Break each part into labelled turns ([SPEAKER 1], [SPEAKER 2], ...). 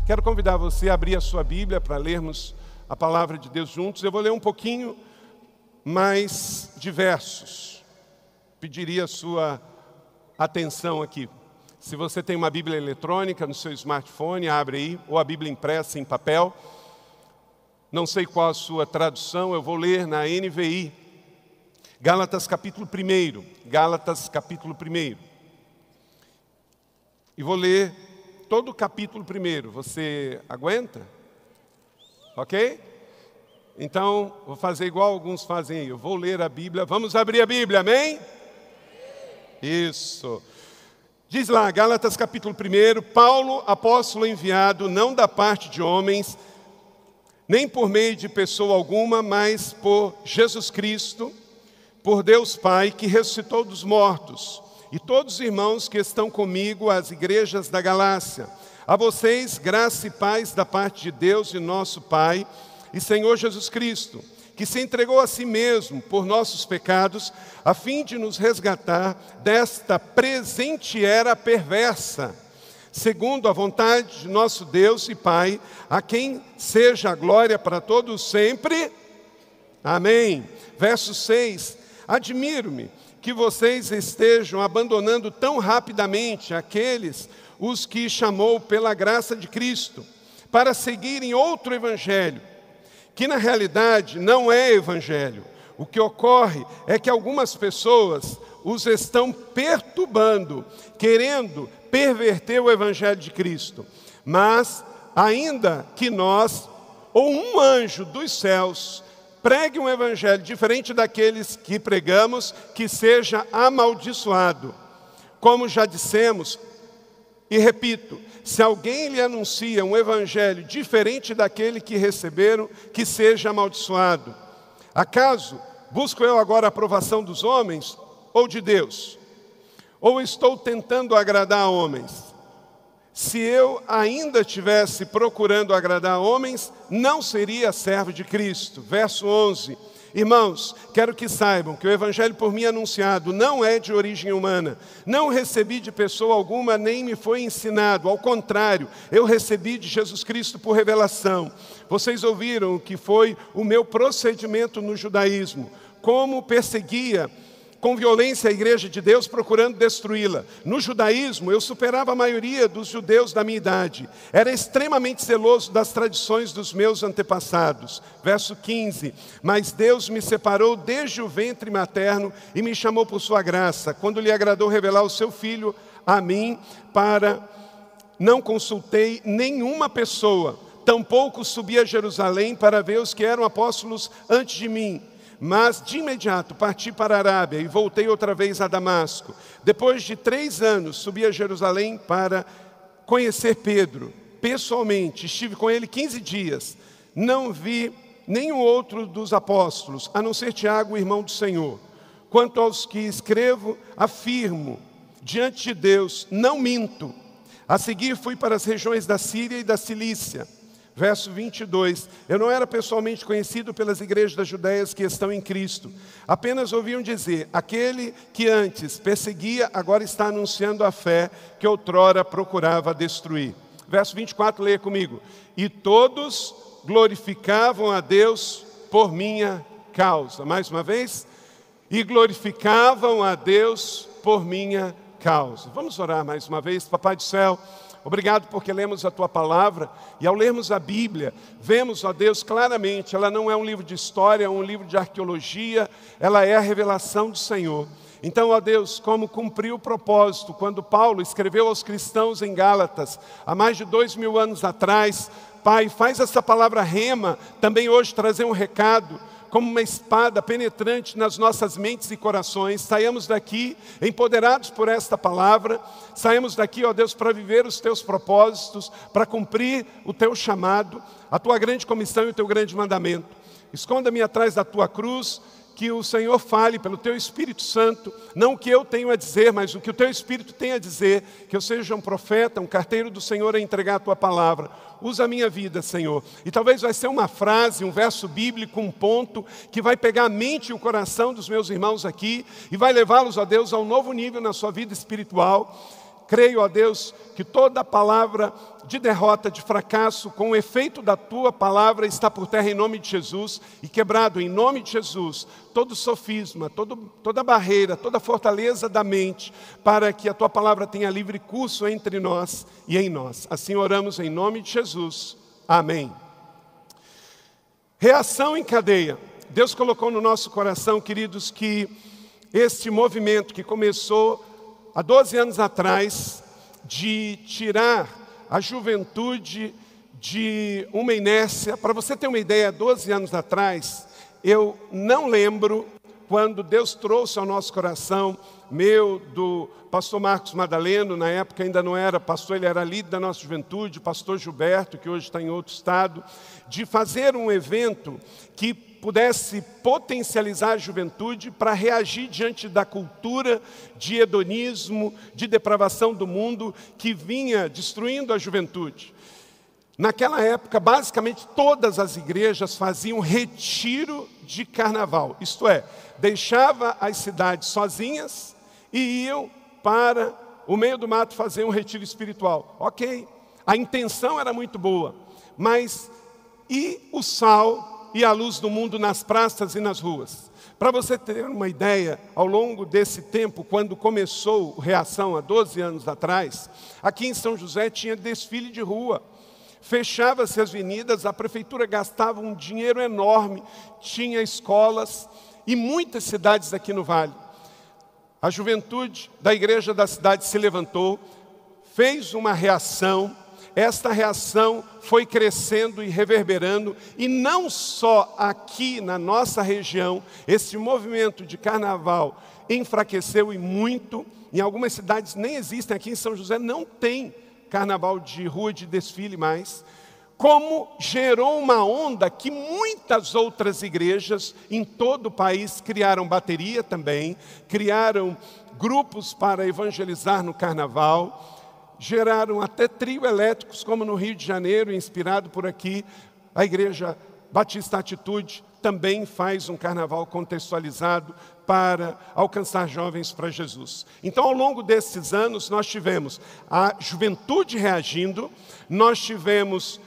[SPEAKER 1] Quero convidar você a abrir a sua Bíblia para lermos a palavra de Deus juntos. Eu vou ler um pouquinho mais de versos. Pediria a sua atenção aqui. Se você tem uma Bíblia eletrônica no seu smartphone, abre aí, ou a Bíblia impressa em papel. Não sei qual a sua tradução, eu vou ler na NVI. Gálatas capítulo 1. Gálatas capítulo 1. E vou ler todo o capítulo 1. Você aguenta? Ok? Então, vou fazer igual alguns fazem aí. Eu vou ler a Bíblia. Vamos abrir a Bíblia, amém? Isso. Diz lá, Gálatas capítulo 1. Paulo, apóstolo enviado, não da parte de homens, nem por meio de pessoa alguma, mas por Jesus Cristo, por Deus Pai, que ressuscitou dos mortos, e todos os irmãos que estão comigo, as igrejas da Galácia. A vocês, graça e paz da parte de Deus e nosso Pai e Senhor Jesus Cristo, que se entregou a si mesmo por nossos pecados, a fim de nos resgatar desta presente era perversa, segundo a vontade de nosso Deus e Pai, a quem seja a glória para todos sempre. Amém. Verso 6. Admiro-me que vocês estejam abandonando tão rapidamente aqueles os que chamou pela graça de Cristo, para seguirem outro evangelho, que na realidade não é evangelho. O que ocorre é que algumas pessoas os estão perturbando, querendo perverter o evangelho de Cristo. Mas, ainda que nós, ou um anjo dos céus, pregue um evangelho diferente daqueles que pregamos, que seja amaldiçoado. Como já dissemos, e repito, se alguém lhe anuncia um evangelho diferente daquele que receberam, que seja amaldiçoado. Acaso busco eu agora a aprovação dos homens ou de Deus? Ou estou tentando agradar a homens? Se eu ainda estivesse procurando agradar a homens, não seria servo de Cristo. Verso 11. Irmãos, quero que saibam que o evangelho por mim anunciado não é de origem humana. Não recebi de pessoa alguma, nem me foi ensinado. Ao contrário, eu recebi de Jesus Cristo por revelação. Vocês ouviram o que foi o meu procedimento no judaísmo. Como perseguia com violência a igreja de Deus, procurando destruí-la. No judaísmo, eu superava a maioria dos judeus da minha idade. Era extremamente zeloso das tradições dos meus antepassados. Verso 15. Mas Deus me separou desde o ventre materno e me chamou por sua graça, quando lhe agradou revelar o seu Filho a mim, não consultei nenhuma pessoa, tampouco subi a Jerusalém para ver os que eram apóstolos antes de mim. Mas de imediato parti para a Arábia e voltei outra vez a Damasco. Depois de 3 anos subi a Jerusalém para conhecer Pedro. Pessoalmente, estive com ele 15 dias. Não vi nenhum outro dos apóstolos, a não ser Tiago, o irmão do Senhor. Quanto aos que escrevo, afirmo diante de Deus, não minto. A seguir fui para as regiões da Síria e da Cilícia. Verso 22, eu não era pessoalmente conhecido pelas igrejas das Judeias que estão em Cristo. Apenas ouviam dizer, aquele que antes perseguia, agora está anunciando a fé que outrora procurava destruir. Verso 24, leia comigo. E todos glorificavam a Deus por minha causa. Mais uma vez. E glorificavam a Deus por minha causa. Vamos orar mais uma vez. Papai do céu, obrigado porque lemos a Tua palavra e ao lermos a Bíblia, vemos, ó Deus, claramente, ela não é um livro de história, é um livro de arqueologia, ela é a revelação do Senhor. Então, ó Deus, como cumpriu o propósito, quando Paulo escreveu aos cristãos em Gálatas, há mais de 2000 anos atrás, Pai, faz essa palavra rema também hoje trazer um recado, como uma espada penetrante nas nossas mentes e corações. Saiamos daqui empoderados por esta palavra, saímos daqui, ó Deus, para viver os Teus propósitos, para cumprir o Teu chamado, a Tua grande comissão e o Teu grande mandamento. Esconda-me atrás da Tua cruz, que o Senhor fale pelo Teu Espírito Santo, não o que eu tenho a dizer, mas o que o Teu Espírito tem a dizer, que eu seja um profeta, um carteiro do Senhor a entregar a Tua palavra. Usa a minha vida, Senhor. E talvez vai ser uma frase, um verso bíblico, um ponto, que vai pegar a mente e o coração dos meus irmãos aqui, e vai levá-los, ó Deus, a um novo nível na sua vida espiritual. Creio, ó Deus, que toda palavra de derrota, de fracasso, com o efeito da Tua palavra está por terra em nome de Jesus e quebrado em nome de Jesus, todo sofisma, toda barreira, toda fortaleza da mente, para que a Tua palavra tenha livre curso entre nós e em nós. Assim oramos em nome de Jesus. Amém. Reação em cadeia. Deus colocou no nosso coração, queridos, que este movimento que começou há 12 anos atrás, de tirar a juventude de uma inércia. Para você ter uma ideia, 12 anos atrás, eu não lembro quando Deus trouxe ao nosso coração, do pastor Marcos Madaleno, na época ainda não era pastor, ele era líder da nossa juventude, o pastor Gilberto, que hoje está em outro estado, de fazer um evento que pudesse potencializar a juventude para reagir diante da cultura de hedonismo, de depravação do mundo que vinha destruindo a juventude. Naquela época, basicamente todas as igrejas faziam retiro de carnaval, isto é, deixava as cidades sozinhas e iam para o meio do mato fazer um retiro espiritual. Ok, a intenção era muito boa, mas e o sal e a luz do mundo nas praças e nas ruas? Para você ter uma ideia, ao longo desse tempo, quando começou a Reação, há 12 anos atrás, aqui em São José tinha desfile de rua. Fechava-se as avenidas, a prefeitura gastava um dinheiro enorme, tinha escolas e muitas cidades aqui no Vale. A juventude da igreja da cidade se levantou, fez uma reação. Esta reação foi crescendo e reverberando, e não só aqui na nossa região, esse movimento de carnaval enfraqueceu e muito. Em algumas cidades nem existem, aqui em São José não tem carnaval de rua, de desfile mais, como gerou uma onda que muitas outras igrejas em todo o país criaram bateria também, criaram grupos para evangelizar no carnaval, geraram até trio elétricos, como no Rio de Janeiro, inspirado por aqui. A Igreja Batista Atitude também faz um carnaval contextualizado para alcançar jovens para Jesus. Então, ao longo desses anos, nós tivemos a juventude reagindo, nós tivemos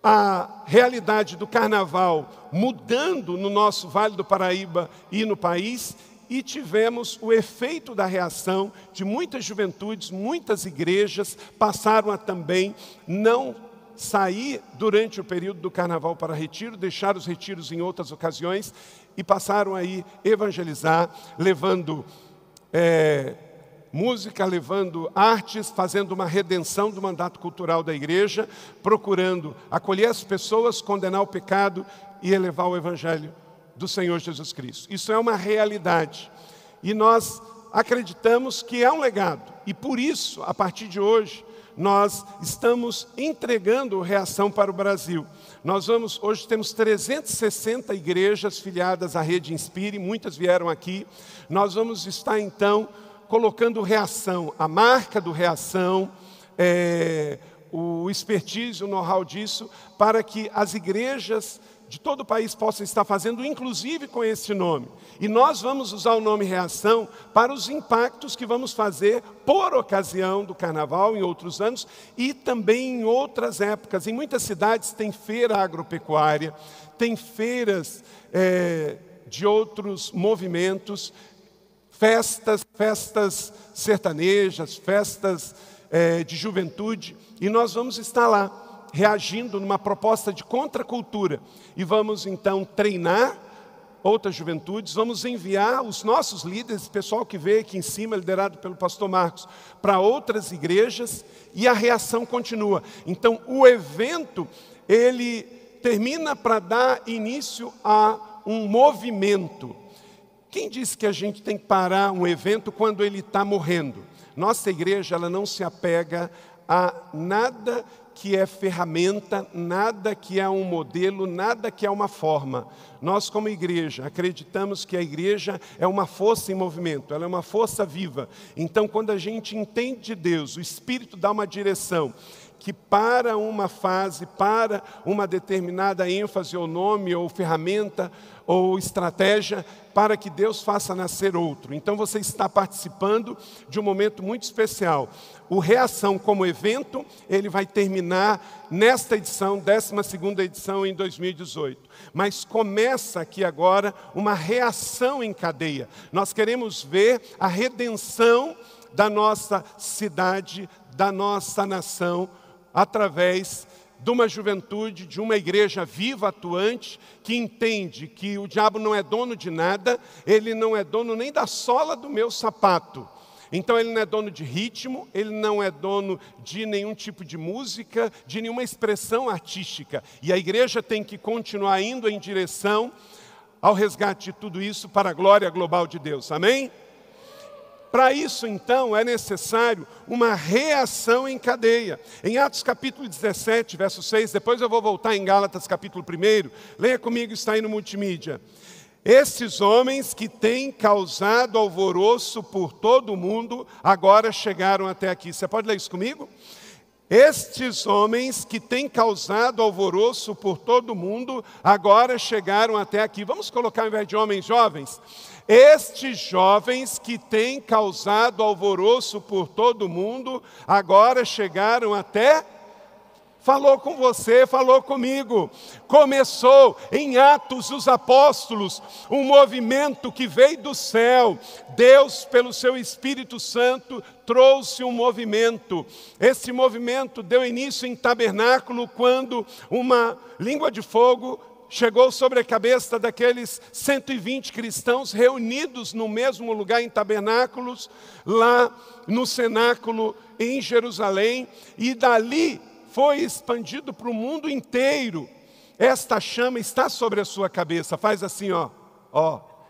[SPEAKER 1] a realidade do carnaval mudando no nosso Vale do Paraíba e no país, e tivemos o efeito da reação de muitas juventudes, muitas igrejas passaram a também não sair durante o período do carnaval para retiro, deixar os retiros em outras ocasiões e passaram a ir evangelizar, levando música, levando artes, fazendo uma redenção do mandato cultural da igreja, procurando acolher as pessoas, condenar o pecado e elevar o evangelho do Senhor Jesus Cristo. Isso é uma realidade e nós acreditamos que é um legado, e por isso, a partir de hoje, nós estamos entregando Reação para o Brasil. Hoje temos 360 igrejas filiadas à Rede Inspire, muitas vieram aqui. Nós vamos estar então colocando Reação, a marca do Reação, o expertise, o know-how disso, para que as igrejas de todo o país possam estar fazendo, inclusive com esse nome. E nós vamos usar o nome Reação para os impactos que vamos fazer por ocasião do carnaval em outros anos e também em outras épocas. Em muitas cidades tem feira agropecuária, tem feiras de outros movimentos, festas sertanejas, festas de juventude, e nós vamos estar lá, reagindo numa proposta de contracultura. E vamos então treinar outras juventudes, vamos enviar os nossos líderes, o pessoal que veio aqui em cima, liderado pelo pastor Marcos, para outras igrejas, e a reação continua. Então o evento, ele termina para dar início a um movimento. Quem disse que a gente tem que parar um evento quando ele está morrendo? Nossa igreja, ela não se apega a nada que é ferramenta, nada que é um modelo, nada que é uma forma. Nós, como igreja, acreditamos que a igreja é uma força em movimento, ela é uma força viva. Então, quando a gente entende de Deus, o Espírito dá uma direção que para uma fase, para uma determinada ênfase ou nome ou ferramenta ou estratégia, para que Deus faça nascer outro. Então você está participando de um momento muito especial. O Reação como evento, ele vai terminar nesta edição, 12ª edição em 2018. Mas começa aqui agora uma reação em cadeia. Nós queremos ver a redenção da nossa cidade, da nossa nação, através de uma juventude, de uma igreja viva, atuante, que entende que o diabo não é dono de nada, ele não é dono nem da sola do meu sapato. Então ele não é dono de ritmo, ele não é dono de nenhum tipo de música, de nenhuma expressão artística. E a igreja tem que continuar indo em direção ao resgate de tudo isso para a glória global de Deus. Amém? Para isso, então, é necessário uma reação em cadeia. Em Atos capítulo 17, verso 6, depois eu vou voltar em Gálatas capítulo 1, leia comigo, está aí no multimídia. Esses homens que têm causado alvoroço por todo o mundo, agora chegaram até aqui. Você pode ler isso comigo? Estes homens que têm causado alvoroço por todo o mundo, agora chegaram até aqui. Vamos colocar ao invés de homens jovens? Estes jovens que têm causado alvoroço por todo o mundo, agora chegaram até... Falou com você, falou comigo. Começou em Atos dos Apóstolos, um movimento que veio do céu. Deus, pelo seu Espírito Santo, trouxe um movimento. Esse movimento deu início em tabernáculo, quando uma língua de fogo chegou sobre a cabeça daqueles 120 cristãos reunidos no mesmo lugar em tabernáculos, lá no cenáculo em Jerusalém, e dali foi expandido para o mundo inteiro. Esta chama está sobre a sua cabeça. Faz assim, ó.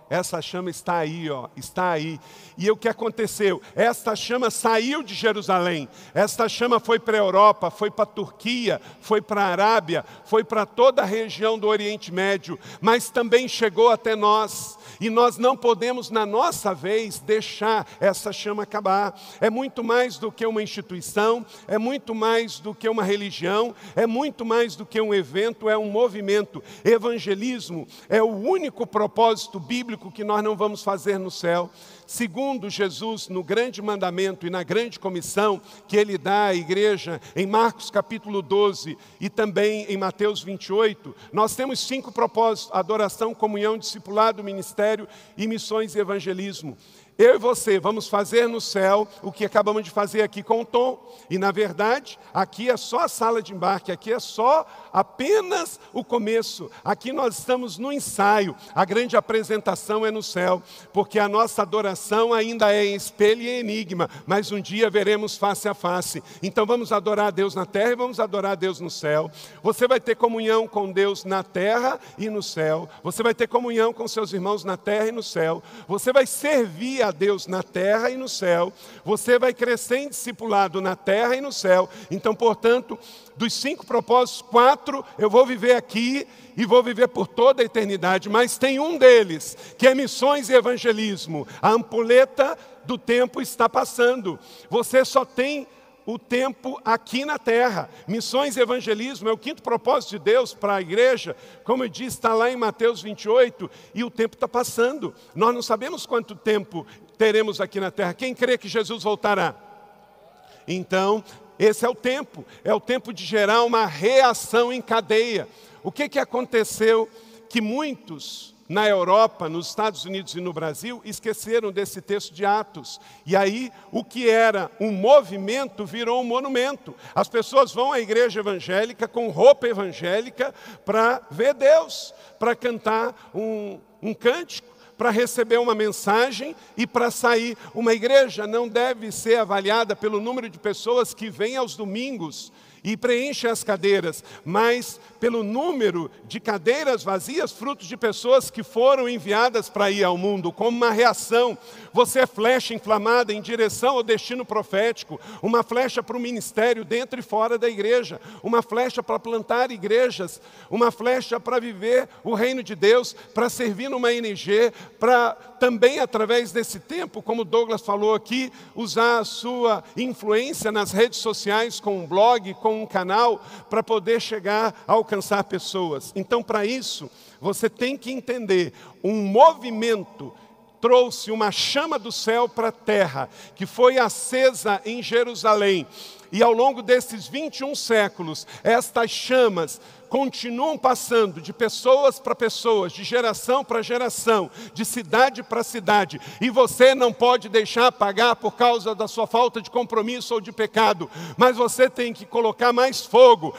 [SPEAKER 1] Essa chama está aí, ó. Está aí. E o que aconteceu? Esta chama saiu de Jerusalém. Esta chama foi para a Europa, foi para a Turquia, foi para a Arábia, foi para toda a região do Oriente Médio, mas também chegou até nós. E nós não podemos, na nossa vez, deixar essa chama acabar. É muito mais do que uma instituição, é muito mais do que uma religião, é muito mais do que um evento, é um movimento. Evangelismo é o único propósito bíblico que nós não vamos fazer no céu. Segundo Jesus, no grande mandamento e na grande comissão que Ele dá à igreja, em Marcos capítulo 12 e também em Mateus 28, nós temos 5 propósitos: adoração, comunhão, discipulado, ministério e missões e evangelismo. Eu e você vamos fazer no céu o que acabamos de fazer aqui com o Tom. E na verdade, aqui é só a sala de embarque, aqui é só apenas o começo. Aqui nós estamos no ensaio, a grande apresentação é no céu, porque a nossa adoração ainda é em espelho e em enigma, mas um dia veremos face a face. Então vamos adorar a Deus na terra e vamos adorar a Deus no céu. Você vai ter comunhão com Deus na terra e no céu. Você vai ter comunhão com seus irmãos na terra e no céu. Você vai servir a Deus na terra e no céu. Você vai crescer em discipulado na terra e no céu. Então, portanto, dos 5 propósitos, 4 eu vou viver aqui e vou viver por toda a eternidade. Mas tem um deles, que é missões e evangelismo. A ampulheta do tempo está passando. Você só tem o tempo aqui na terra. Missões e evangelismo é o 5º propósito de Deus para a igreja. Como eu disse, está lá em Mateus 28, e o tempo está passando. Nós não sabemos quanto tempo teremos aqui na terra. Quem crê que Jesus voltará? Então, esse é o tempo de gerar uma reação em cadeia. O que aconteceu? Que muitos na Europa, nos Estados Unidos e no Brasil, esqueceram desse texto de Atos. E aí, o que era um movimento virou um monumento. As pessoas vão à igreja evangélica com roupa evangélica para ver Deus, para cantar um cântico, para receber uma mensagem e para sair. Uma igreja não deve ser avaliada pelo número de pessoas que vêm aos domingos e preenchem as cadeiras, mas pelo número de cadeiras vazias, frutos de pessoas que foram enviadas para ir ao mundo, como uma reação. Você é flecha inflamada em direção ao destino profético, uma flecha para o ministério dentro e fora da igreja, uma flecha para plantar igrejas, uma flecha para viver o reino de Deus, para servir numa ING, para também através desse tempo, como Douglas falou aqui, usar a sua influência nas redes sociais, com um blog, com um canal, para poder chegar a alcançar pessoas. Então, para isso, você tem que entender, um movimento trouxe uma chama do céu para a terra, que foi acesa em Jerusalém. E ao longo desses 21 séculos, estas chamas continuam passando de pessoas para pessoas, de geração para geração, de cidade para cidade. E você não pode deixar apagar por causa da sua falta de compromisso ou de pecado. Mas você tem que colocar mais fogo,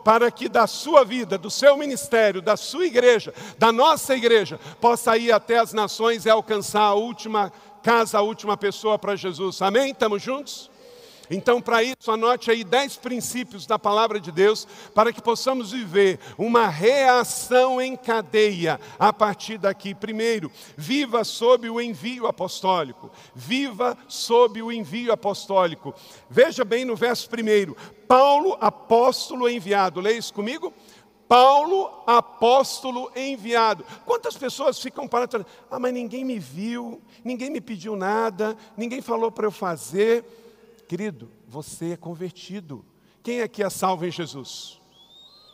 [SPEAKER 1] para que da sua vida, do seu ministério, da sua igreja, da nossa igreja, possa ir até as nações e alcançar a última casa, a última pessoa para Jesus. Amém? Estamos juntos? Então, para isso, anote aí 10 princípios da palavra de Deus, para que possamos viver uma reação em cadeia a partir daqui. Primeiro, viva sob o envio apostólico. Viva sob o envio apostólico. Veja bem no verso 1, Paulo, apóstolo enviado. Leia isso comigo. Paulo, apóstolo enviado. Quantas pessoas ficam paradas? Mas ninguém me viu, ninguém me pediu nada, ninguém falou para eu fazer. Querido, você é convertido. Quem aqui é salvo em Jesus?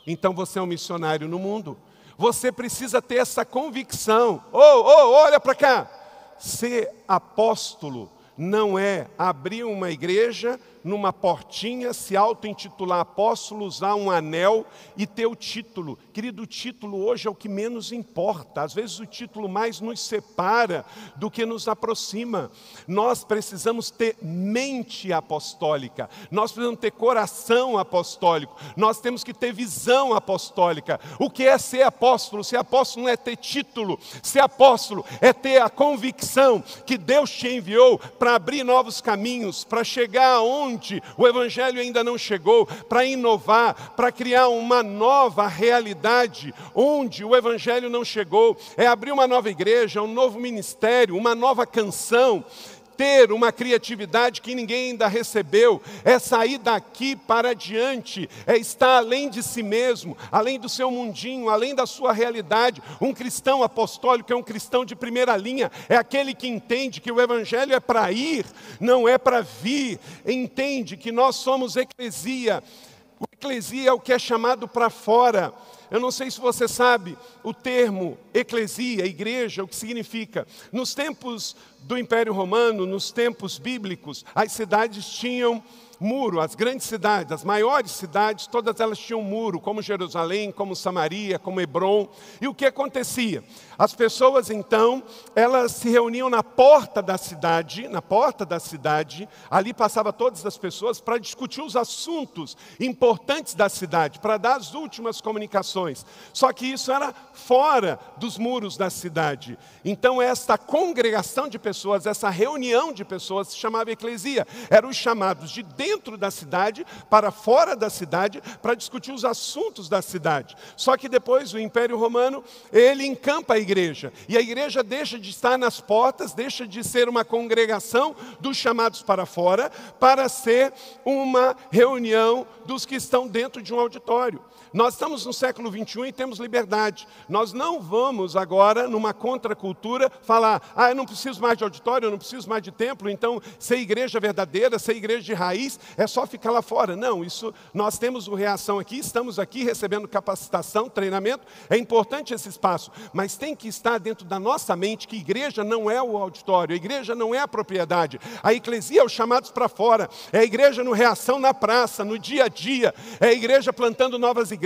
[SPEAKER 1] Então você é um missionário no mundo. Você precisa ter essa convicção. Olha para cá. Ser apóstolo não é abrir uma igreja numa portinha, se auto-intitular apóstolo, usar um anel e ter o título. Querido, o título hoje é o que menos importa. Às vezes o título mais nos separa do que nos aproxima. Nós precisamos ter mente apostólica. Nós precisamos ter coração apostólico. Nós temos que ter visão apostólica. O que é ser apóstolo? Ser apóstolo não é ter título. Ser apóstolo é ter a convicção que Deus te enviou para abrir novos caminhos, para chegar aonde o Evangelho ainda não chegou, para inovar, para criar uma nova realidade onde o Evangelho não chegou. É abrir uma nova igreja, um novo ministério, uma nova canção, ter uma criatividade que ninguém ainda recebeu, é sair daqui para diante, é estar além de si mesmo, além do seu mundinho, além da sua realidade. Um cristão apostólico é um cristão de primeira linha, é aquele que entende que o Evangelho é para ir, não é para vir, entende que nós somos eclesia. O eclesia é o que é chamado para fora. Eu não sei se você sabe o termo eclesia, igreja, o que significa. Nos tempos do Império Romano, nos tempos bíblicos, as cidades tinham muro, as grandes cidades, as maiores cidades, todas elas tinham muro, como Jerusalém, como Samaria, como Hebrom. E o que acontecia? As pessoas então, elas se reuniam na porta da cidade, ali passava todas as pessoas para discutir os assuntos importantes da cidade, para dar as últimas comunicações. Só que isso era fora dos muros da cidade. Então esta congregação de pessoas, essa reunião de pessoas se chamava eclesia. Eram os chamados de dentro da cidade para fora da cidade para discutir os assuntos da cidade. Só que depois o Império Romano, ele encampa a igreja. E a igreja deixa de estar nas portas, deixa de ser uma congregação dos chamados para fora, para ser uma reunião dos que estão dentro de um auditório. Nós estamos no século 21 e temos liberdade. Nós não vamos agora, numa contracultura, falar: eu não preciso mais de auditório, eu não preciso mais de templo, então ser igreja verdadeira, ser igreja de raiz, é só ficar lá fora. Não, isso nós temos o Reação aqui, estamos aqui recebendo capacitação, treinamento, é importante esse espaço, mas tem que estar dentro da nossa mente que igreja não é o auditório, a igreja não é a propriedade, a eclesia é os chamados para fora, é a igreja no Reação na praça, no dia a dia, é a igreja plantando novas igrejas.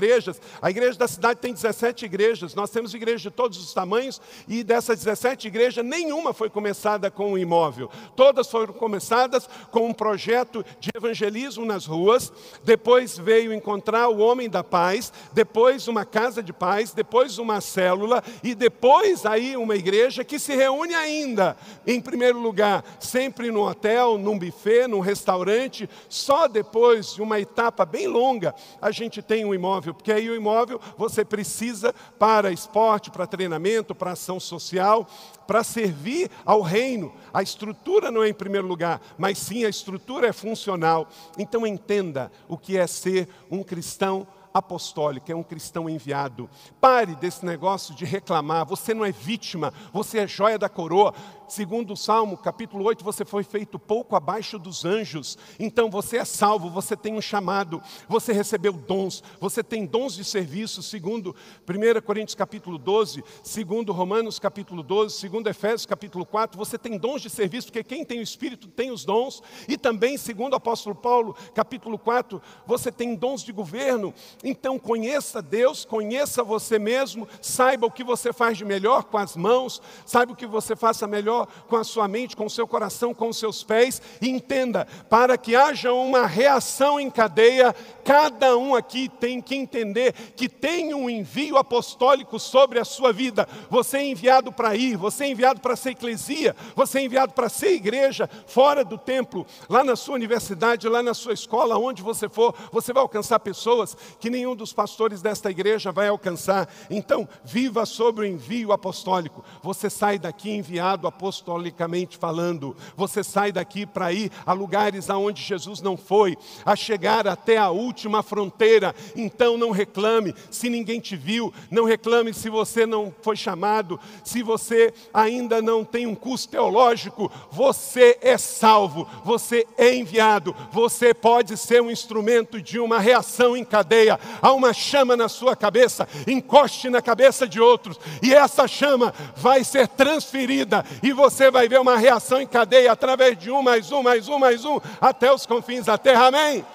[SPEAKER 1] A igreja da cidade tem 17 igrejas, nós temos igrejas de todos os tamanhos e dessas 17 igrejas, nenhuma foi começada com um imóvel, todas foram começadas com um projeto de evangelismo nas ruas, depois veio encontrar o homem da paz, depois uma casa de paz, depois uma célula e depois aí uma igreja que se reúne ainda, em primeiro lugar, sempre no hotel, num buffet, num restaurante. Só depois de uma etapa bem longa a gente tem um imóvel, porque aí o imóvel você precisa para esporte, para treinamento, para ação social, para servir ao reino. A estrutura não é em primeiro lugar, mas sim a estrutura é funcional. Então entenda o que é ser um cristão apostólico, é um cristão enviado. Pare desse negócio de reclamar. Você não é vítima, você é joia da coroa. Segundo o Salmo, capítulo 8, você foi feito pouco abaixo dos anjos. Então você é salvo, você tem um chamado, você recebeu dons, você tem dons de serviço, segundo 1 Coríntios capítulo 12, segundo Romanos capítulo 12, segundo Efésios capítulo 4, você tem dons de serviço, porque quem tem o Espírito tem os dons. E também, segundo o apóstolo Paulo, capítulo 4, você tem dons de governo. Então conheça Deus, conheça você mesmo, saiba o que você faz de melhor com as mãos, saiba o que você faça melhor com a sua mente, com o seu coração, com os seus pés, e entenda, para que haja uma reação em cadeia, cada um aqui tem que entender que tem um envio apostólico sobre a sua vida. Você é enviado para ir, você é enviado para ser eclesia, você é enviado para ser igreja, fora do templo, lá na sua universidade, lá na sua escola, onde você for, você vai alcançar pessoas que nenhum dos pastores desta igreja vai alcançar. Então, viva sobre o envio apostólico. Você sai daqui enviado apostolicamente falando. Você sai daqui para ir a lugares aonde Jesus não foi, a chegar até a última fronteira. Então não reclame se ninguém te viu, não reclame se você não foi chamado, se você ainda não tem um curso teológico. Você é salvo, você é enviado, você pode ser um instrumento de uma reação em cadeia. Há uma chama na sua cabeça, encoste na cabeça de outros, e essa chama vai ser transferida, e você vai ver uma reação em cadeia através de mais um, até os confins da terra. Amém?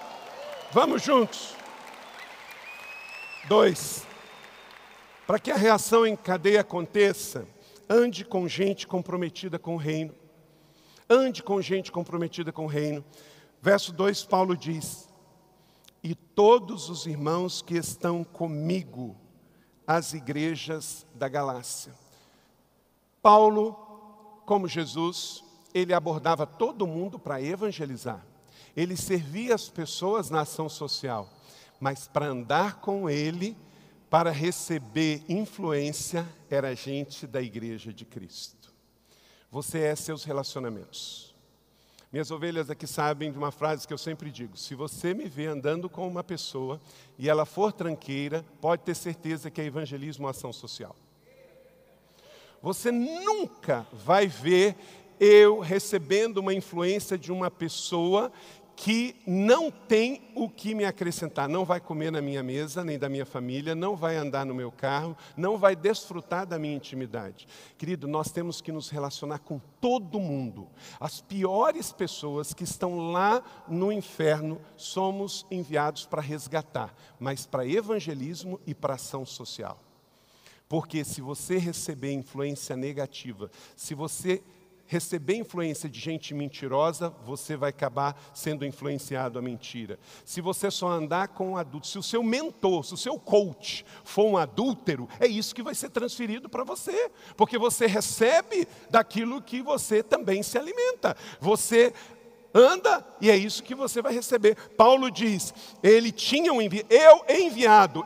[SPEAKER 1] Vamos juntos. 2. Para que a reação em cadeia aconteça, ande com gente comprometida com o reino. Ande com gente comprometida com o reino. Verso 2, Paulo diz: e todos os irmãos que estão comigo, as igrejas da Galácia. Paulo, como Jesus, ele abordava todo mundo para evangelizar. Ele servia as pessoas na ação social. Mas para andar com ele, para receber influência, era gente da igreja de Cristo. Você é seus relacionamentos. Minhas ovelhas aqui sabem de uma frase que eu sempre digo: se você me vê andando com uma pessoa e ela for tranqueira, pode ter certeza que é evangelismo ou ação social. Você nunca vai ver eu recebendo uma influência de uma pessoa que não tem o que me acrescentar. Não vai comer na minha mesa, nem da minha família, não vai andar no meu carro, não vai desfrutar da minha intimidade. Querido, nós temos que nos relacionar com todo mundo. As piores pessoas que estão lá no inferno, somos enviados para resgatar, mas para evangelismo e para ação social. Porque se você receber influência negativa, se você receber influência de gente mentirosa, você vai acabar sendo influenciado à mentira. Se você só andar com adultos, se o seu mentor, se o seu coach for um adúltero, é isso que vai ser transferido para você. Porque você recebe daquilo que você também se alimenta. Você anda e é isso que você vai receber. Paulo diz, ele tinha um enviado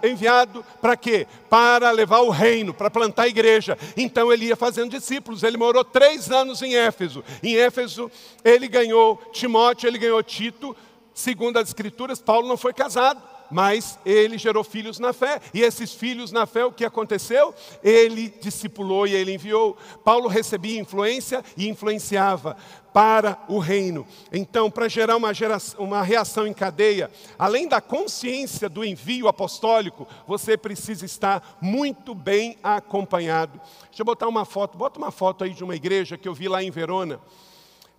[SPEAKER 1] para quê? Para levar o reino, para plantar a igreja. Então ele ia fazendo discípulos. Ele morou 3 anos em Éfeso. Em Éfeso ele ganhou Timóteo, ele ganhou Tito. Segundo as escrituras, Paulo não foi casado, mas ele gerou filhos na fé. E esses filhos na fé, o que aconteceu? Ele discipulou e ele enviou. Paulo recebia influência e influenciava para o reino. Então, para gerar uma reação em cadeia, além da consciência do envio apostólico, você precisa estar muito bem acompanhado. Deixa eu botar uma foto. Bota uma foto aí de uma igreja que eu vi lá em Verona.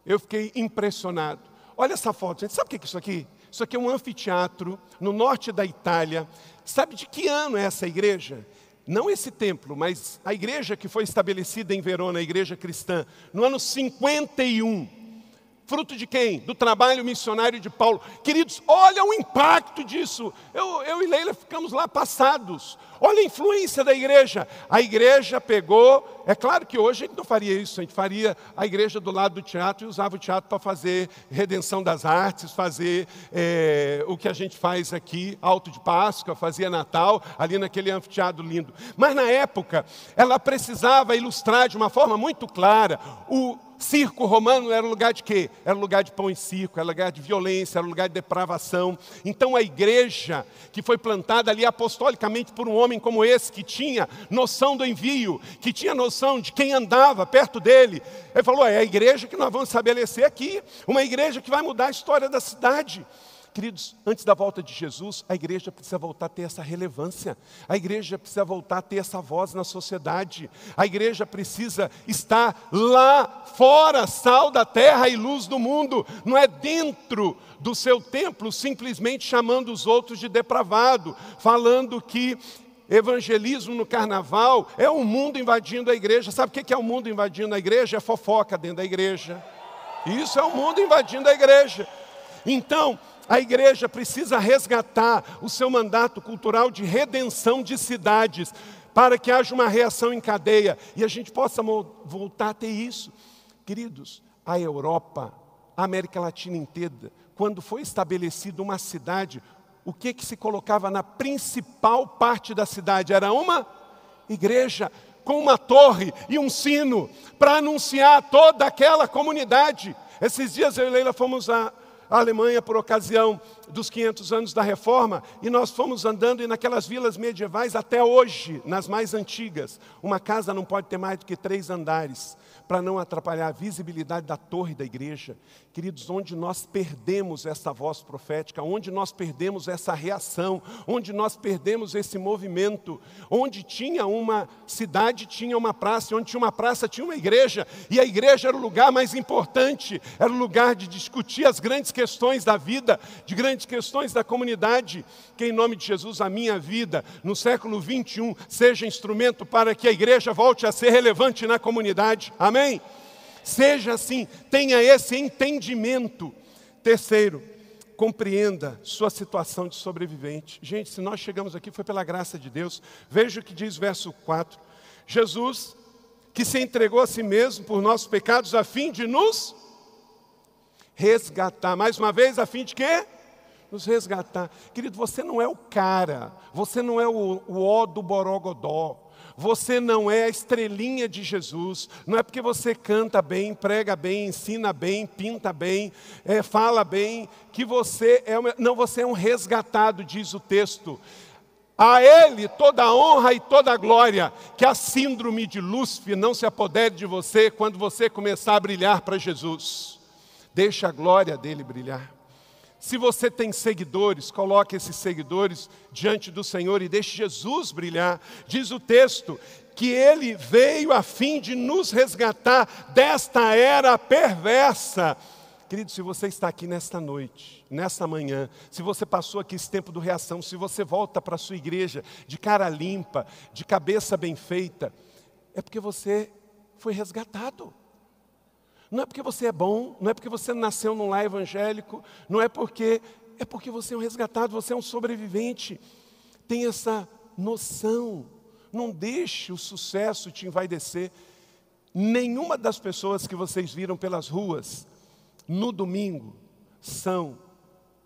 [SPEAKER 1] Eu fiquei impressionado. Olha essa foto, gente. Sabe o que é isso aqui? Isso aqui é um anfiteatro no norte da Itália. Sabe de que ano é essa igreja? Não esse templo, mas a igreja que foi estabelecida em Verona, a igreja cristã, no ano 51. Fruto de quem? Do trabalho missionário de Paulo. Queridos, olha o impacto disso. Eu e Leila ficamos lá passados. Olha a influência da igreja. A igreja pegou, é claro que hoje a gente não faria isso, a gente faria a igreja do lado do teatro e usava o teatro para fazer redenção das artes, fazer o que a gente faz aqui, Alto de Páscoa, fazia Natal, ali naquele anfiteatro lindo. Mas na época, ela precisava ilustrar de uma forma muito clara o circo romano era um lugar de quê? Era um lugar de pão e circo, era um lugar de violência, era um lugar de depravação. Então a igreja que foi plantada ali apostolicamente por um homem como esse, que tinha noção do envio, que tinha noção de quem andava perto dele, ele falou, é a igreja que nós vamos estabelecer aqui, uma igreja que vai mudar a história da cidade. Queridos, antes da volta de Jesus, a igreja precisa voltar a ter essa relevância. A igreja precisa voltar a ter essa voz na sociedade. A igreja precisa estar lá fora, sal da terra e luz do mundo. Não é dentro do seu templo, simplesmente chamando os outros de depravado, falando que evangelismo no carnaval é o mundo invadindo a igreja. Sabe o que é o mundo invadindo a igreja? É fofoca dentro da igreja. Isso é o mundo invadindo a igreja. Então, a igreja precisa resgatar o seu mandato cultural de redenção de cidades, para que haja uma reação em cadeia e a gente possa voltar a ter isso. Queridos, a Europa, a América Latina inteira, quando foi estabelecida uma cidade, o que se colocava na principal parte da cidade? Era uma igreja com uma torre e um sino para anunciar toda aquela comunidade. Esses dias eu e Leila fomos à Alemanha por ocasião dos 500 anos da Reforma, e nós fomos andando e naquelas vilas medievais até hoje, nas mais antigas, uma casa não pode ter mais do que 3 andares, para não atrapalhar a visibilidade da torre da igreja. Queridos, onde nós perdemos essa voz profética, onde nós perdemos essa reação, onde nós perdemos esse movimento, onde tinha uma cidade, tinha uma praça, onde tinha uma praça, tinha uma igreja, e a igreja era o lugar mais importante, era o lugar de discutir as grandes questões da vida, de grandes questões da comunidade. Que em nome de Jesus a minha vida, no século 21, seja instrumento para que a igreja volte a ser relevante na comunidade. Amém? Seja assim, tenha esse entendimento. Terceiro, compreenda sua situação de sobrevivente. Gente, se nós chegamos aqui foi pela graça de Deus. Veja o que diz o verso 4. Jesus, que se entregou a si mesmo por nossos pecados, a fim de nos resgatar. Mais uma vez, a fim de quê? Nos resgatar. Querido, você não é o cara, você não é o ó do borogodó, você não é a estrelinha de Jesus, não é porque você canta bem, prega bem, ensina bem, pinta bem, fala bem, que você é não, você é um resgatado, diz o texto. A Ele toda a honra e toda a glória, que a síndrome de Lúcifer não se apodere de você quando você começar a brilhar para Jesus. Deixa a glória dele brilhar. Se você tem seguidores, coloque esses seguidores diante do Senhor e deixe Jesus brilhar. Diz o texto que Ele veio a fim de nos resgatar desta era perversa. Querido, se você está aqui nesta noite, nesta manhã, se você passou aqui esse tempo do reação, se você volta para a sua igreja de cara limpa, de cabeça bem feita, é porque você foi resgatado. Não é porque você é bom, não é porque você nasceu num lar evangélico, não é porque você é um resgatado, você é um sobrevivente. Tem essa noção, não deixe o sucesso te envaidecer. Nenhuma das pessoas que vocês viram pelas ruas no domingo são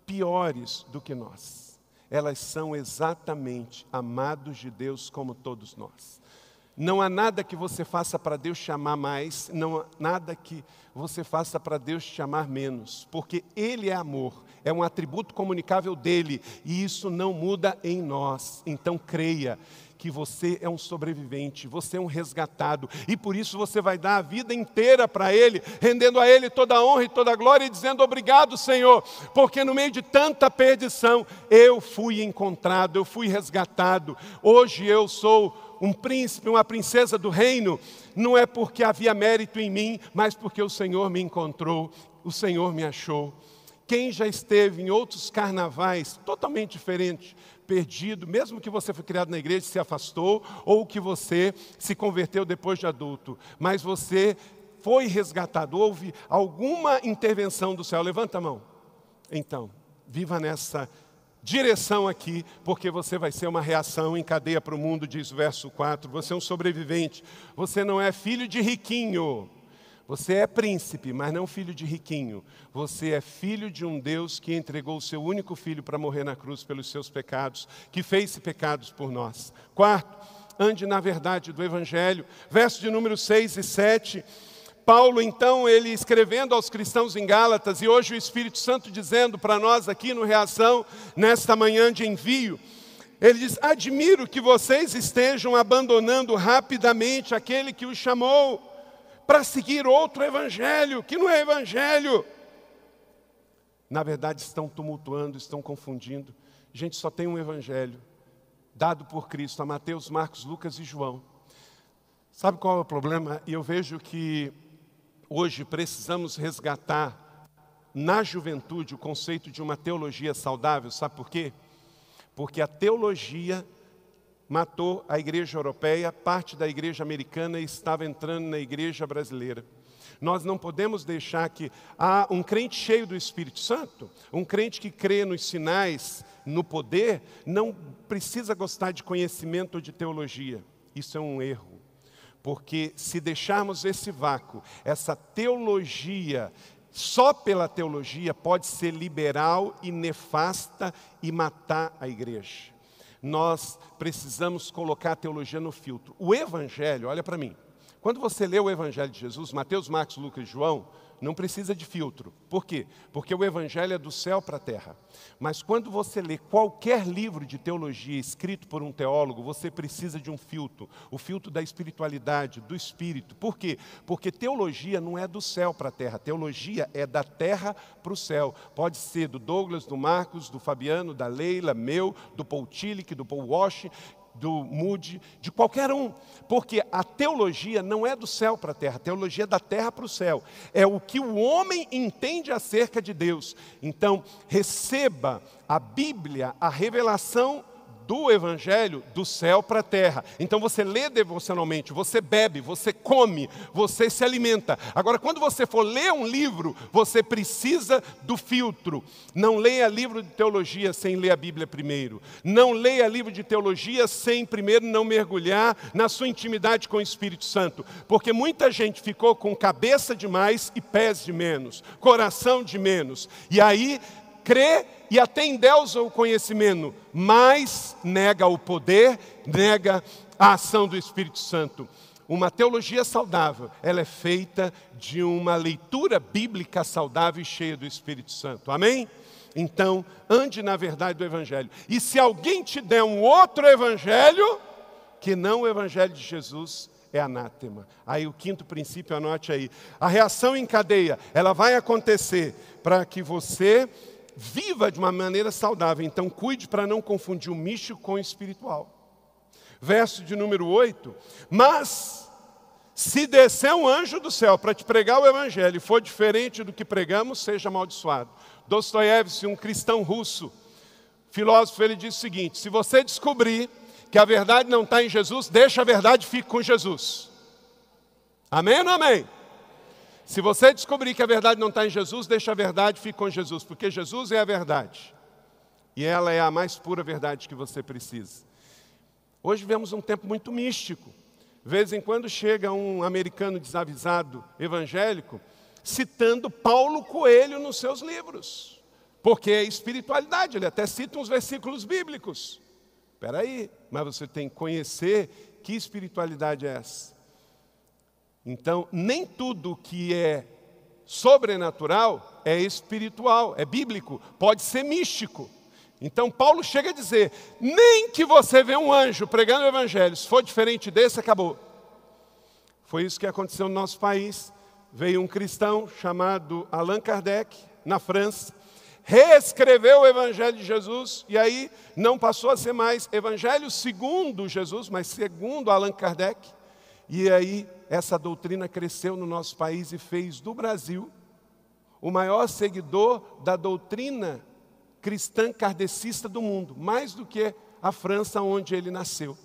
[SPEAKER 1] piores do que nós. Elas são exatamente amados de Deus como todos nós. Não há nada que você faça para Deus te amar mais, não há nada que você faça para Deus te amar menos, porque Ele é amor, é um atributo comunicável dEle, e isso não muda em nós. Então creia que você é um sobrevivente, você é um resgatado, e por isso você vai dar a vida inteira para Ele, rendendo a Ele toda a honra e toda a glória, e dizendo obrigado, Senhor, porque no meio de tanta perdição, eu fui encontrado, eu fui resgatado, hoje eu sou um príncipe, uma princesa do reino, não é porque havia mérito em mim, mas porque o Senhor me encontrou, o Senhor me achou. Quem já esteve em outros carnavais totalmente diferentes, perdido, mesmo que você foi criado na igreja e se afastou, ou que você se converteu depois de adulto, mas você foi resgatado, houve alguma intervenção do céu? Levanta a mão. Então, viva nessa direção aqui, porque você vai ser uma reação em cadeia para o mundo, diz o verso 4. Você é um sobrevivente, você não é filho de riquinho. Você é príncipe, mas não filho de riquinho. Você é filho de um Deus que entregou o seu único filho para morrer na cruz pelos seus pecados, que fez pecados por nós. Quarto, ande na verdade do Evangelho. Verso de número 6 e 7. Paulo, então, ele escrevendo aos cristãos em Gálatas, e hoje o Espírito Santo dizendo para nós aqui no Reação, nesta manhã de envio, ele diz: admiro que vocês estejam abandonando rapidamente aquele que os chamou para seguir outro evangelho, que não é evangelho. Na verdade, estão tumultuando, estão confundindo. Gente, só tem um evangelho, dado por Cristo, a Mateus, Marcos, Lucas e João. Sabe qual é o problema? E eu vejo que hoje precisamos resgatar na juventude o conceito de uma teologia saudável. Sabe por quê? Porque a teologia matou a igreja europeia, parte da igreja americana estava entrando na igreja brasileira. Nós não podemos deixar que um crente cheio do Espírito Santo, um crente que crê nos sinais, no poder, não precisa gostar de conhecimento ou de teologia. Isso é um erro. Porque se deixarmos esse vácuo, essa teologia, só pela teologia pode ser liberal e nefasta e matar a igreja. Nós precisamos colocar a teologia no filtro. O Evangelho, olha para mim, quando você lê o Evangelho de Jesus, Mateus, Marcos, Lucas e João, não precisa de filtro. Por quê? Porque o Evangelho é do céu para a terra. Mas quando você lê qualquer livro de teologia escrito por um teólogo, você precisa de um filtro. O filtro da espiritualidade, do espírito. Por quê? Porque teologia não é do céu para a terra. Teologia é da terra para o céu. Pode ser do Douglas, do Marcos, do Fabiano, da Leila, meu, do Paul Tillich, do Paul Walsh, do Moody, de qualquer um, porque a teologia não é do céu para a terra, a teologia é da terra para o céu, é o que o homem entende acerca de Deus. Então, receba a Bíblia, a revelação do Evangelho do céu para a terra. Então você lê devocionalmente, você bebe, você come, você se alimenta. Agora, quando você for ler um livro, você precisa do filtro. Não leia livro de teologia sem ler a Bíblia primeiro. Não leia livro de teologia sem primeiro não mergulhar na sua intimidade com o Espírito Santo. Porque muita gente ficou com cabeça demais e pés de menos, coração de menos. E aí crê e até endeusa o conhecimento, mas nega o poder, nega a ação do Espírito Santo. Uma teologia saudável, ela é feita de uma leitura bíblica saudável e cheia do Espírito Santo. Amém? Então, ande na verdade do Evangelho. E se alguém te der um outro Evangelho, que não o Evangelho de Jesus, é anátema. Aí o quinto princípio, anote aí. A reação em cadeia, ela vai acontecer para que você viva de uma maneira saudável. Então cuide para não confundir o místico com o espiritual. Verso de número 8. Mas se descer um anjo do céu para te pregar o Evangelho e for diferente do que pregamos, seja amaldiçoado. Dostoiévski, um cristão russo, filósofo, ele diz o seguinte: se você descobrir que a verdade não está em Jesus, deixa a verdade e fique com Jesus. Amém ou não amém? Se você descobrir que a verdade não está em Jesus, deixa a verdade e fique com Jesus, porque Jesus é a verdade. E ela é a mais pura verdade que você precisa. Hoje vivemos um tempo muito místico. De vez em quando chega um americano desavisado, evangélico, citando Paulo Coelho nos seus livros. Porque é espiritualidade, ele até cita uns versículos bíblicos. Espera aí, mas você tem que conhecer que espiritualidade é essa. Então, nem tudo que é sobrenatural é espiritual, é bíblico, pode ser místico. Então, Paulo chega a dizer, nem que você vê um anjo pregando o Evangelho, se for diferente desse, acabou. Foi isso que aconteceu no nosso país. Veio um cristão chamado Allan Kardec, na França, reescreveu o Evangelho de Jesus, e aí não passou a ser mais Evangelho segundo Jesus, mas segundo Allan Kardec. E aí essa doutrina cresceu no nosso país e fez do Brasil o maior seguidor da doutrina cristã kardecista do mundo, mais do que a França, onde ele nasceu.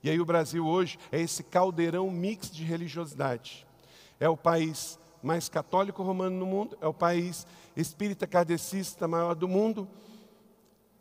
[SPEAKER 1] E aí o Brasil hoje é esse caldeirão mix de religiosidade. é o país mais católico romano no mundo, é o país espírita kardecista maior do mundo.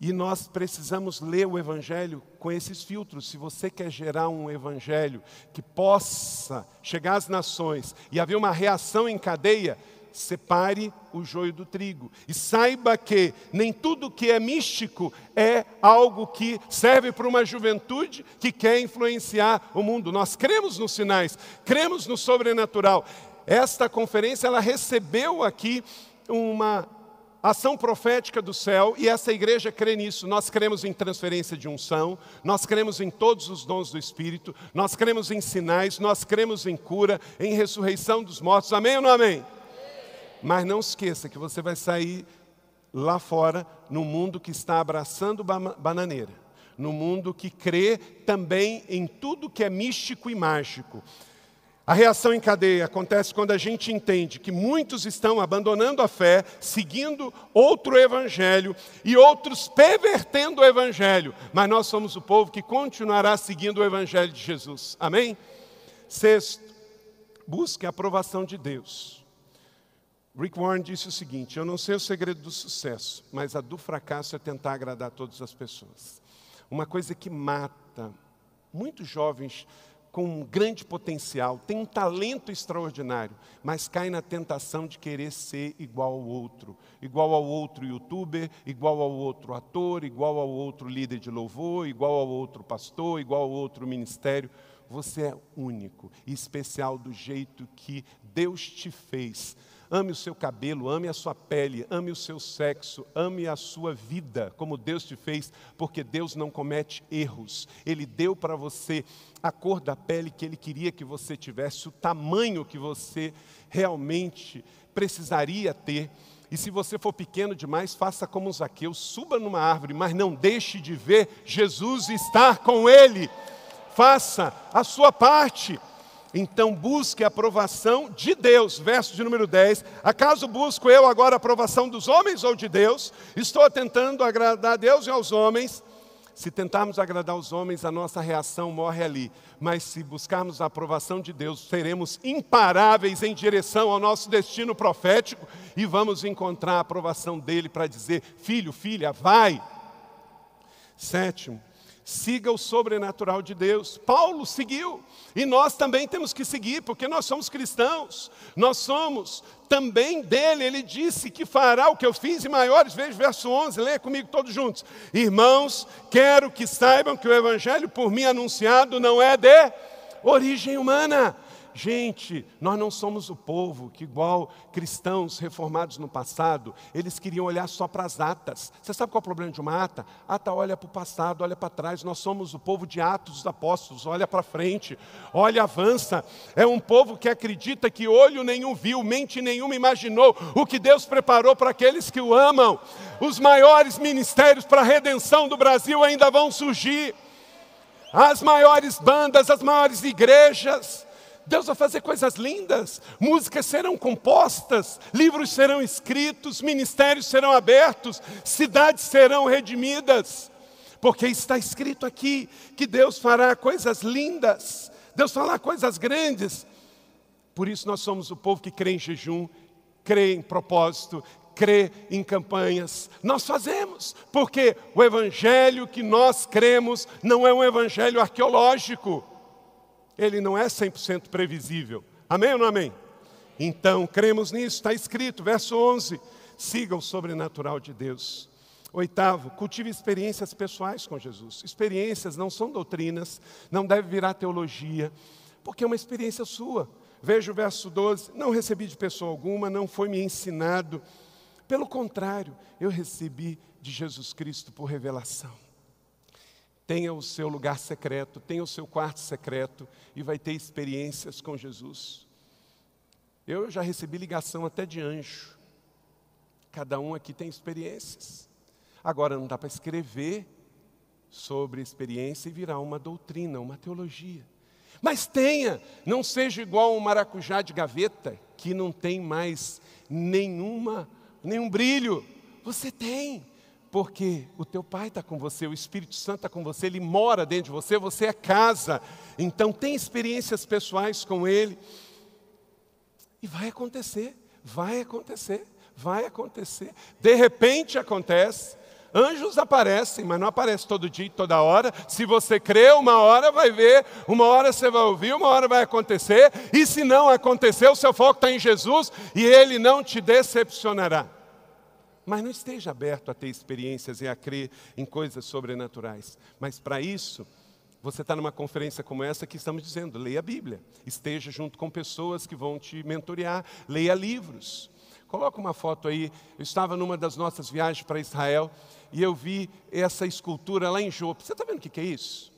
[SPEAKER 1] E nós precisamos ler o Evangelho com esses filtros. Se você quer gerar um Evangelho que possa chegar às nações e haver uma reação em cadeia, separe o joio do trigo. E saiba que nem tudo que é místico é algo que serve para uma juventude que quer influenciar o mundo. Nós cremos nos sinais, cremos no sobrenatural. Esta conferência, ela recebeu aqui uma ação profética do céu, e essa igreja crê nisso. Nós cremos em transferência de unção, nós cremos em todos os dons do Espírito, nós cremos em sinais, nós cremos em cura, em ressurreição dos mortos. Amém ou não amém? Mas não esqueça que você vai sair lá fora, no mundo que está abraçando bananeira, no mundo que crê também em tudo que é místico e mágico. A reação em cadeia acontece quando a gente entende que muitos estão abandonando a fé, seguindo outro evangelho e outros pervertendo o evangelho. Mas nós somos o povo que continuará seguindo o evangelho de Jesus. Amém? Sexto, busque a aprovação de Deus. Rick Warren disse o seguinte: eu não sei o segredo do sucesso, mas a do fracasso é tentar agradar todas as pessoas. Uma coisa que mata muitos jovens com um grande potencial, tem um talento extraordinário, mas cai na tentação de querer ser igual ao outro youtuber, igual ao outro ator, igual ao outro líder de louvor, igual ao outro pastor, igual ao outro ministério. Você é único e especial do jeito que Deus te fez. Ame o seu cabelo, ame a sua pele, ame o seu sexo, ame a sua vida, como Deus te fez, porque Deus não comete erros. Ele deu para você a cor da pele que Ele queria que você tivesse, o tamanho que você realmente precisaria ter. E se você for pequeno demais, faça como Zaqueu, suba numa árvore, mas não deixe de ver Jesus e estar com Ele. Faça a sua parte. Então busque a aprovação de Deus. Verso de número 10. Acaso busco eu agora a aprovação dos homens ou de Deus? Estou tentando agradar a Deus e aos homens. Se tentarmos agradar os homens, a nossa reação morre ali. Mas se buscarmos a aprovação de Deus, seremos imparáveis em direção ao nosso destino profético e vamos encontrar a aprovação dele para dizer: filho, filha, vai. Sétimo, siga o sobrenatural de Deus. Paulo seguiu, e nós também temos que seguir, porque nós somos cristãos, nós somos também dele. Ele disse que fará o que eu fiz e maiores. Veja verso 11, leia comigo todos juntos. Irmãos, quero que saibam que o evangelho por mim anunciado não é de origem humana. Gente, nós não somos o povo que, igual cristãos reformados no passado, eles queriam olhar só para as atas. Você sabe qual é o problema de uma ata? Ata olha para o passado, olha para trás. Nós somos o povo de Atos dos Apóstolos, olha para frente, olha, avança. É um povo que acredita que olho nenhum viu, mente nenhuma imaginou o que Deus preparou para aqueles que o amam. Os maiores ministérios para a redenção do Brasil ainda vão surgir. As maiores bandas, as maiores igrejas. Deus vai fazer coisas lindas, músicas serão compostas, livros serão escritos, ministérios serão abertos, cidades serão redimidas, porque está escrito aqui que Deus fará coisas lindas, Deus fará coisas grandes. Por isso nós somos o povo que crê em jejum, crê em propósito, crê em campanhas. Nós fazemos, porque o evangelho que nós cremos não é um evangelho arqueológico. Ele não é 100% previsível. Amém ou não amém? Então, cremos nisso, está escrito, verso 11. Siga o sobrenatural de Deus. Oitavo, cultive experiências pessoais com Jesus. Experiências não são doutrinas, não deve virar teologia, porque é uma experiência sua. Veja o verso 12. Não recebi de pessoa alguma, não foi me ensinado. Pelo contrário, eu recebi de Jesus Cristo por revelação. Tenha o seu lugar secreto, tenha o seu quarto secreto e vai ter experiências com Jesus. Eu já recebi ligação até de anjo. Cada um aqui tem experiências. Agora não dá para escrever sobre experiência e virar uma doutrina, uma teologia. Mas tenha, não seja igual um maracujá de gaveta que não tem mais nenhum brilho. Você tem. Porque o teu Pai está com você, o Espírito Santo está com você, Ele mora dentro de você, você é casa. Então tem experiências pessoais com Ele. E vai acontecer, vai acontecer, vai acontecer. De repente acontece. Anjos aparecem, mas não aparecem todo dia e toda hora. Se você crê, uma hora vai ver, uma hora você vai ouvir, uma hora vai acontecer. E se não acontecer, o seu foco está em Jesus e Ele não te decepcionará. Mas não esteja aberto a ter experiências e a crer em coisas sobrenaturais. Mas para isso, você está numa conferência como essa que estamos dizendo, leia a Bíblia. Esteja junto com pessoas que vão te mentorear, leia livros. Coloca uma foto aí, eu estava numa das nossas viagens para Israel e eu vi essa escultura lá em Jope. Você está vendo o que é isso?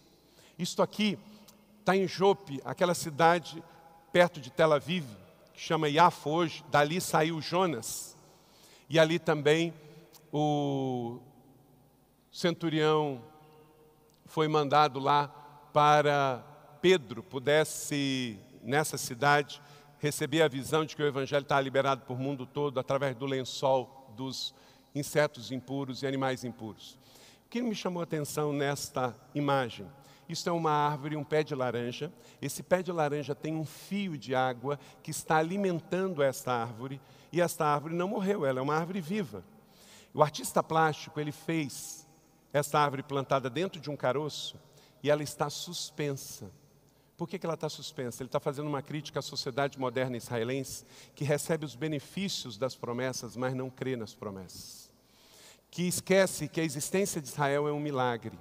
[SPEAKER 1] Isto aqui está em Jope, aquela cidade perto de Tel Aviv, que chama Iafo hoje. Dali saiu Jonas. E ali também o centurião foi mandado lá para Pedro pudesse, nessa cidade, receber a visão de que o Evangelho está liberado por mundo todo através do lençol dos insetos impuros e animais impuros. O que me chamou a atenção nesta imagem? Isso é uma árvore, um pé de laranja. Esse pé de laranja tem um fio de água que está alimentando esta árvore. E esta árvore não morreu, ela é uma árvore viva. O artista plástico, ele fez esta árvore plantada dentro de um caroço e ela está suspensa. Por que ela está suspensa? Ele está fazendo uma crítica à sociedade moderna israelense que recebe os benefícios das promessas, mas não crê nas promessas. Que esquece que a existência de Israel é um milagre.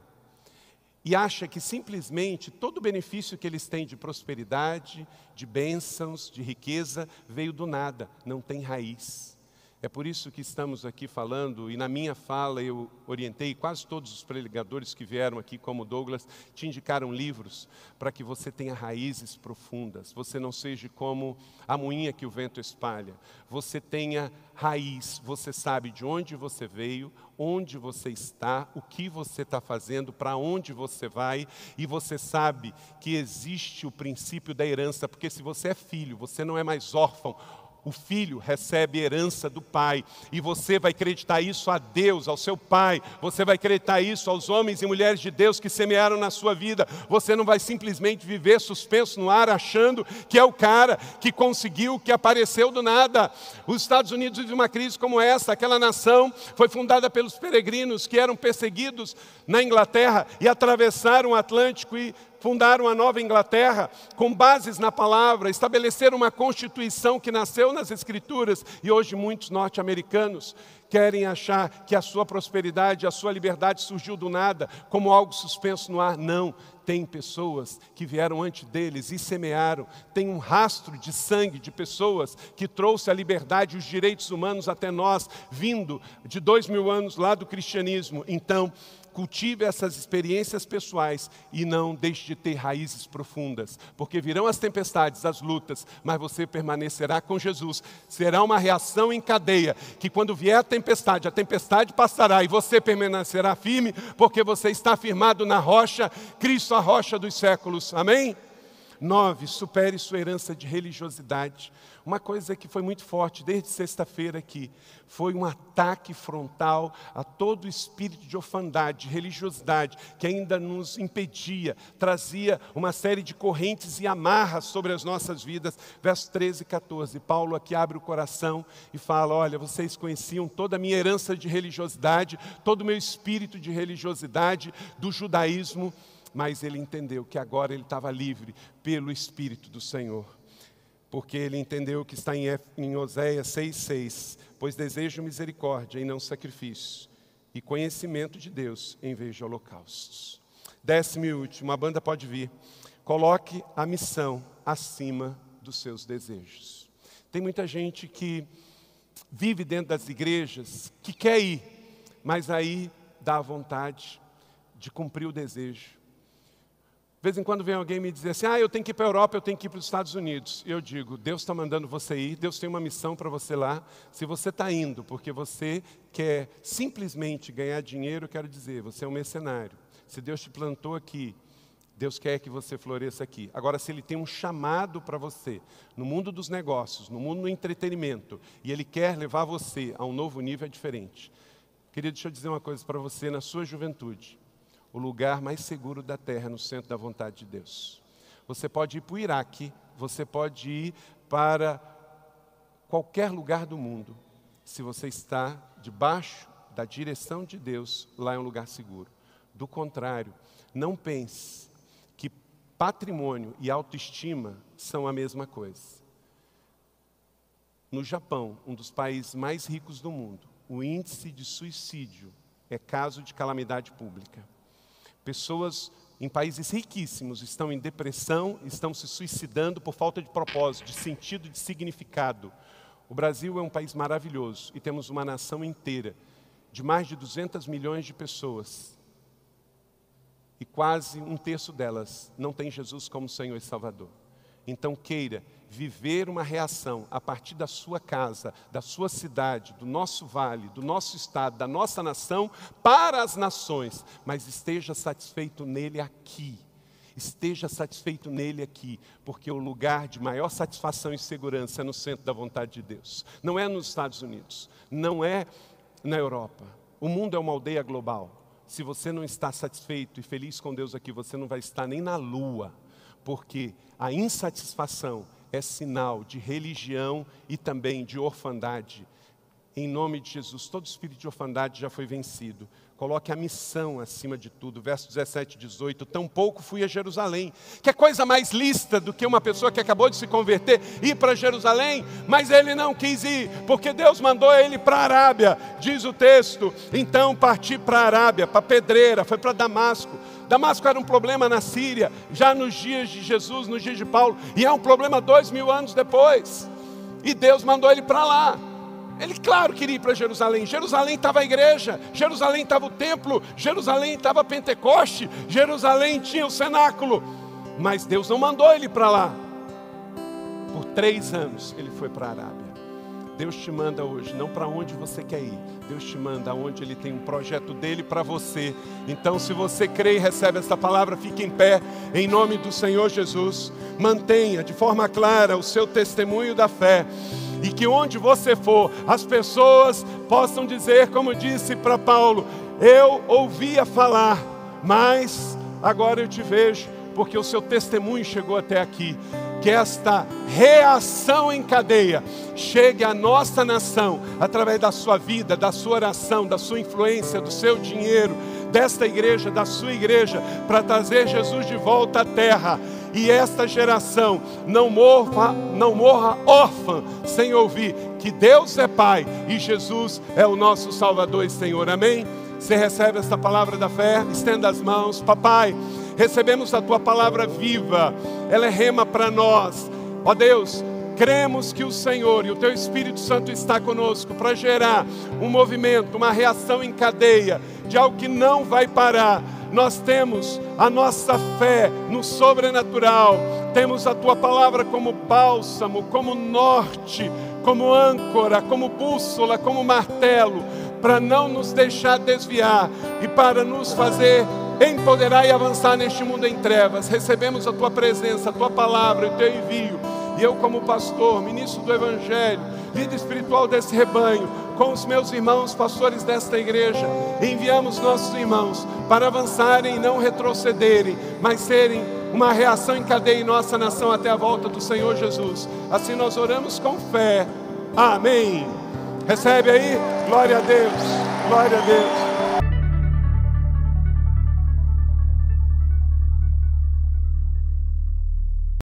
[SPEAKER 1] E acha que simplesmente todo o benefício que eles têm de prosperidade, de bênçãos, de riqueza, veio do nada, não tem raiz. É por isso que estamos aqui falando, e na minha fala eu orientei, quase todos os pregadores que vieram aqui, como Douglas, te indicaram livros para que você tenha raízes profundas. Você não seja como a moinha que o vento espalha. Você tenha raiz, você sabe de onde você veio, onde você está, o que você está fazendo, para onde você vai, e você sabe que existe o princípio da herança, porque se você é filho, você não é mais órfão. O filho recebe herança do pai, e você vai acreditar isso a Deus, ao seu pai, você vai acreditar isso aos homens e mulheres de Deus que semearam na sua vida. Você não vai simplesmente viver suspenso no ar, achando que é o cara que conseguiu, que apareceu do nada. Os Estados Unidos vivem uma crise como essa. Aquela nação foi fundada pelos peregrinos que eram perseguidos na Inglaterra e atravessaram o Atlântico e fundaram a Nova Inglaterra com bases na palavra, estabeleceram uma constituição que nasceu nas Escrituras, e hoje muitos norte-americanos querem achar que a sua prosperidade, a sua liberdade surgiu do nada, como algo suspenso no ar. Não, tem pessoas que vieram antes deles e semearam, tem um rastro de sangue de pessoas que trouxe a liberdade e os direitos humanos até nós, vindo de 2000 anos lá do cristianismo. Então, cultive essas experiências pessoais e não deixe de ter raízes profundas, porque virão as tempestades, as lutas, mas você permanecerá com Jesus. Será uma reação em cadeia, que quando vier a tempestade passará e você permanecerá firme, porque você está firmado na rocha, Cristo a rocha dos séculos. Amém? 9, supere sua herança de religiosidade. Uma coisa que foi muito forte desde sexta-feira aqui, foi um ataque frontal a todo espírito de orfandade, de religiosidade, que ainda nos impedia, trazia uma série de correntes e amarras sobre as nossas vidas. Versos 13 e 14, Paulo aqui abre o coração e fala: olha, vocês conheciam toda a minha herança de religiosidade, todo o meu espírito de religiosidade do judaísmo, mas ele entendeu que agora ele estava livre pelo Espírito do Senhor. Porque ele entendeu que está em Oséias 6,6. Pois desejo misericórdia e não sacrifício, e conhecimento de Deus em vez de holocaustos. 10º e último, a banda pode vir. Coloque a missão acima dos seus desejos. Tem muita gente que vive dentro das igrejas, que quer ir, mas aí dá a vontade de cumprir o desejo. De vez em quando vem alguém me dizer assim: eu tenho que ir para a Europa, eu tenho que ir para os Estados Unidos. Eu digo: Deus está mandando você ir, Deus tem uma missão para você lá. Se você está indo porque você quer simplesmente ganhar dinheiro, eu quero dizer, você é um mercenário. Se Deus te plantou aqui, Deus quer que você floresça aqui. Agora, se Ele tem um chamado para você, no mundo dos negócios, no mundo do entretenimento, e Ele quer levar você a um novo nível, é diferente. Querido, deixa eu dizer uma coisa para você, na sua juventude. O lugar mais seguro da terra é no centro da vontade de Deus. Você pode ir para o Iraque, você pode ir para qualquer lugar do mundo, se você está debaixo da direção de Deus, lá é um lugar seguro. Do contrário, não pense que patrimônio e autoestima são a mesma coisa. No Japão, um dos países mais ricos do mundo, o índice de suicídio é caso de calamidade pública. Pessoas em países riquíssimos estão em depressão, estão se suicidando por falta de propósito, de sentido, de significado. O Brasil é um país maravilhoso e temos uma nação inteira de mais de 200 milhões de pessoas. E quase um terço delas não tem Jesus como Senhor e Salvador. Então queira viver uma reação a partir da sua casa, da sua cidade, do nosso vale, do nosso estado, da nossa nação, para as nações. Mas esteja satisfeito nele aqui. Esteja satisfeito nele aqui, porque o lugar de maior satisfação e segurança é no centro da vontade de Deus. Não é nos Estados Unidos, não é na Europa. O mundo é uma aldeia global. Se você não está satisfeito e feliz com Deus aqui, você não vai estar nem na lua, porque a insatisfação é sinal de religião e também de orfandade. Em nome de Jesus, todo espírito de orfandade já foi vencido. Coloque a missão acima de tudo. Verso 17 e 18. Tampouco fui a Jerusalém. Que coisa mais lícita do que uma pessoa que acabou de se converter ir para Jerusalém? Mas ele não quis ir, porque Deus mandou ele para a Arábia. Diz o texto. Então parti para a Arábia, para Pedreira, foi para Damasco. Damasco era um problema na Síria, já nos dias de Jesus, nos dias de Paulo. E é um problema 2000 anos depois. E Deus mandou ele para lá. Ele, claro, queria ir para Jerusalém. Jerusalém estava a igreja, Jerusalém estava o templo, Jerusalém estava Pentecoste, Jerusalém tinha o cenáculo. Mas Deus não mandou ele para lá. Por 3 anos ele foi para a Arábia. Deus te manda hoje, não para onde você quer ir. Deus te manda aonde Ele tem um projeto dele para você. Então, se você crê e recebe essa palavra, fique em pé, em nome do Senhor Jesus. Mantenha de forma clara o seu testemunho da fé. E que onde você for, as pessoas possam dizer, como disse para Paulo: eu ouvia falar, mas agora eu te vejo, porque o seu testemunho chegou até aqui. Que esta reação em cadeia chegue à nossa nação, através da sua vida, da sua oração, da sua influência, do seu dinheiro, desta igreja, da sua igreja, para trazer Jesus de volta à terra. E esta geração não morra órfã, sem ouvir que Deus é Pai e Jesus é o nosso Salvador e Senhor. Amém? Você recebe esta palavra da fé? Estenda as mãos. Papai, recebemos a Tua palavra viva, ela é rema para nós. Ó Deus, cremos que o Senhor e o Teu Espírito Santo está conosco para gerar um movimento, uma reação em cadeia de algo que não vai parar. Nós temos a nossa fé no sobrenatural, temos a Tua palavra como bálsamo, como norte, como âncora, como bússola, como martelo, para não nos deixar desviar e para nos fazer empoderar e avançar neste mundo em trevas. Recebemos a Tua presença, a Tua palavra, o Teu envio. E eu, como pastor, ministro do Evangelho, líder espiritual desse rebanho, com os meus irmãos, pastores desta igreja, enviamos nossos irmãos para avançarem e não retrocederem, mas serem uma reação em cadeia em nossa nação até a volta do Senhor Jesus. Assim nós oramos com fé. Amém. Recebe aí? Glória a Deus. Glória a Deus.